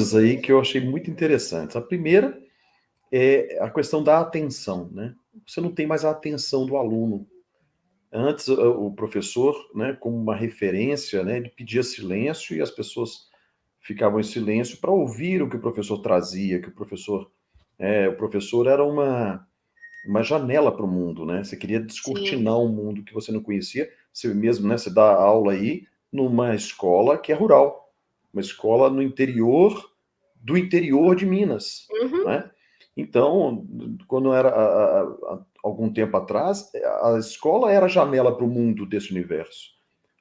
coisas aí que eu achei muito interessantes. A primeira é a questão da atenção, né? Você não tem mais a atenção do aluno. Antes, o professor, né, como uma referência, né, ele pedia silêncio e as pessoas ficavam em silêncio para ouvir o que o professor trazia, que o professor era uma janela para o mundo, né? Você queria Sim, descortinar um mundo que você não conhecia, você mesmo, né? Você dá aula aí numa escola que é rural, uma escola no interior do interior de Minas, uhum, né? Então, quando era algum tempo atrás, a escola era a janela para o mundo desse universo.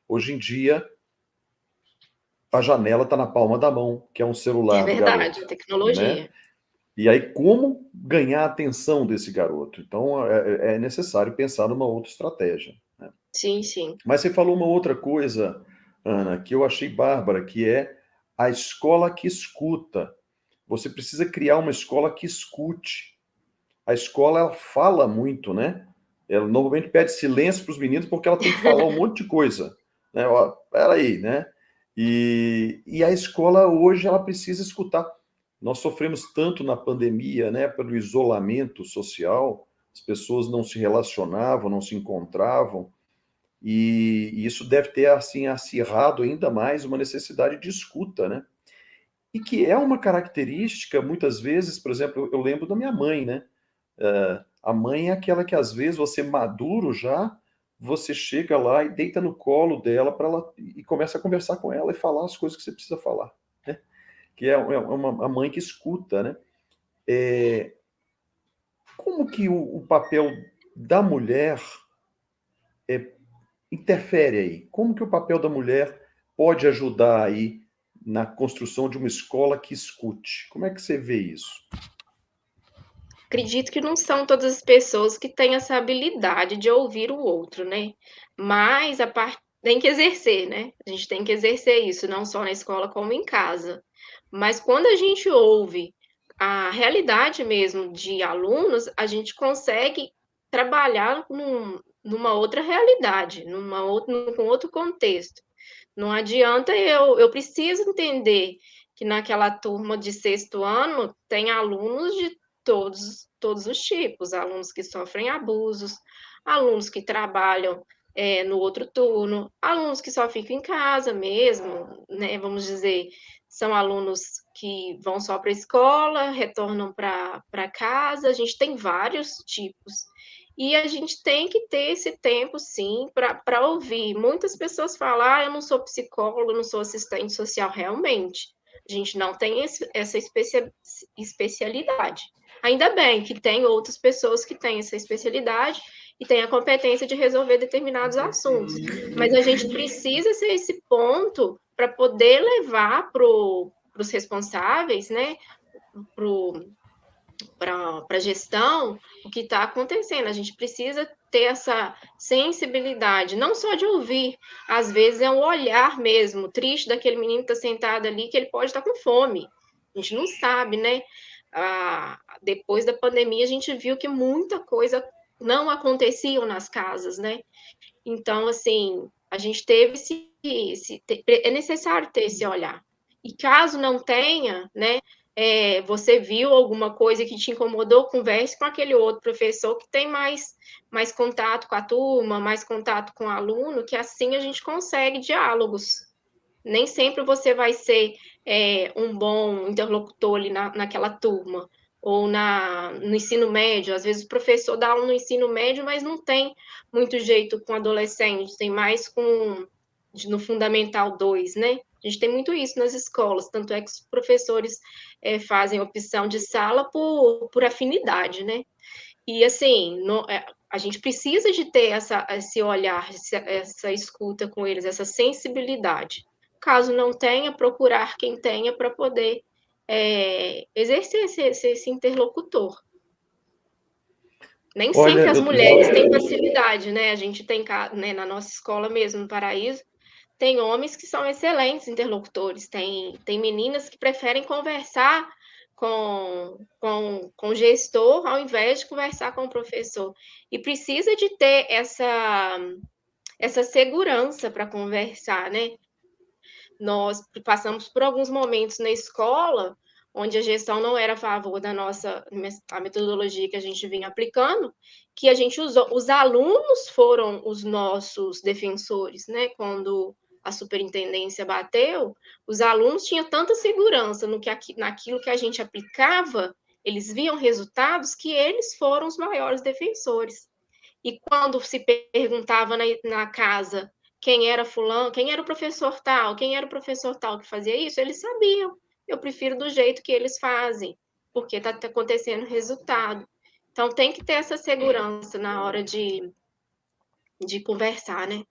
Hoje em dia, a janela está na palma da mão, que é um é celular do verdade, garoto, a né? tecnologia. E aí, como ganhar a atenção desse garoto? Então, é necessário pensar numa outra estratégia, né? Sim, sim. Mas você falou uma outra coisa, Ana, que eu achei bárbara, que é a escola que escuta. Você precisa criar uma escola que escute. A escola, ela fala muito, né? Ela normalmente pede silêncio para os meninos porque ela tem que falar um monte de coisa, né? Ó, peraí, né? E a escola hoje, ela precisa escutar. Nós sofremos tanto na pandemia, né, pelo isolamento social, as pessoas não se relacionavam, não se encontravam, e isso deve ter, assim, acirrado ainda mais uma necessidade de escuta, né? E que é uma característica, muitas vezes, por exemplo, eu lembro da minha mãe, né? A mãe é aquela que, às vezes, você maduro já, você chega lá e deita no colo dela para ela e começa a conversar com ela e falar as coisas que você precisa falar, né? Que é uma a mãe que escuta, né? Como que o papel da mulher interfere aí? Como que o papel da mulher pode ajudar aí na construção de uma escola que escute? Como é que você vê isso? Acredito que não são todas as pessoas que têm essa habilidade de ouvir o outro, né. Mas a par tem que exercer, né, a gente tem que exercer isso, não só na escola como em casa. Mas quando a gente ouve a realidade mesmo de alunos, a gente consegue trabalhar numa outra realidade, com outro contexto. Não adianta eu preciso entender que naquela turma de sexto ano tem alunos de todos os tipos, alunos que sofrem abusos, alunos que trabalham, no outro turno, alunos que só ficam em casa mesmo, né, vamos dizer, são alunos que vão só para a escola, retornam para casa, a gente tem vários tipos. E a gente tem que ter esse tempo sim para ouvir. Muitas pessoas falam: "Ah, eu não sou psicólogo, não sou assistente social", realmente, a gente não tem essa especialidade. Ainda bem que tem outras pessoas que têm essa especialidade e têm a competência de resolver determinados assuntos, mas a gente precisa ser esse ponto para poder levar para os responsáveis, né, para a gestão, o que está acontecendo. A gente precisa ter essa sensibilidade, não só de ouvir, às vezes é um olhar mesmo, triste daquele menino que está sentado ali, que ele pode estar com fome. A gente não sabe, né? Depois da pandemia, a gente viu que muita coisa não acontecia nas casas, né? Então, assim, a gente teve é necessário ter esse olhar. E caso não tenha, né, você viu alguma coisa que te incomodou, converse com aquele outro professor que tem mais contato com a turma, mais contato com o aluno, que assim a gente consegue diálogos. Nem sempre você vai ser um bom interlocutor ali naquela turma, ou no ensino médio. Às vezes o professor dá aula no ensino médio, mas não tem muito jeito com adolescente, tem mais no Fundamental 2, né? A gente tem muito isso nas escolas, tanto é que os professores fazem opção de sala por afinidade, né? E assim, a gente precisa de ter esse olhar, essa escuta com eles, essa sensibilidade. Caso não tenha, procurar quem tenha para poder exercer esse interlocutor. Nem Olha, sempre as mulheres têm facilidade, né? A gente tem, né, na nossa escola mesmo, no Paraíso, tem homens que são excelentes interlocutores, tem meninas que preferem conversar com o gestor ao invés de conversar com o professor. E precisa de ter essa segurança para conversar, né? nós passamos por alguns momentos na escola onde a gestão não era a favor da nossa a metodologia que a gente vinha aplicando, que a gente usou, os alunos foram os nossos defensores, né? Quando a superintendência bateu, os alunos tinham tanta segurança naquilo que a gente aplicava, eles viam resultados que eles foram os maiores defensores. E quando se perguntava na casa quem era fulano, quem era o professor tal, quem era o professor tal que fazia isso, eles sabiam. Eu prefiro do jeito que eles fazem, porque está acontecendo resultado. Então tem que ter essa segurança na hora de conversar, né?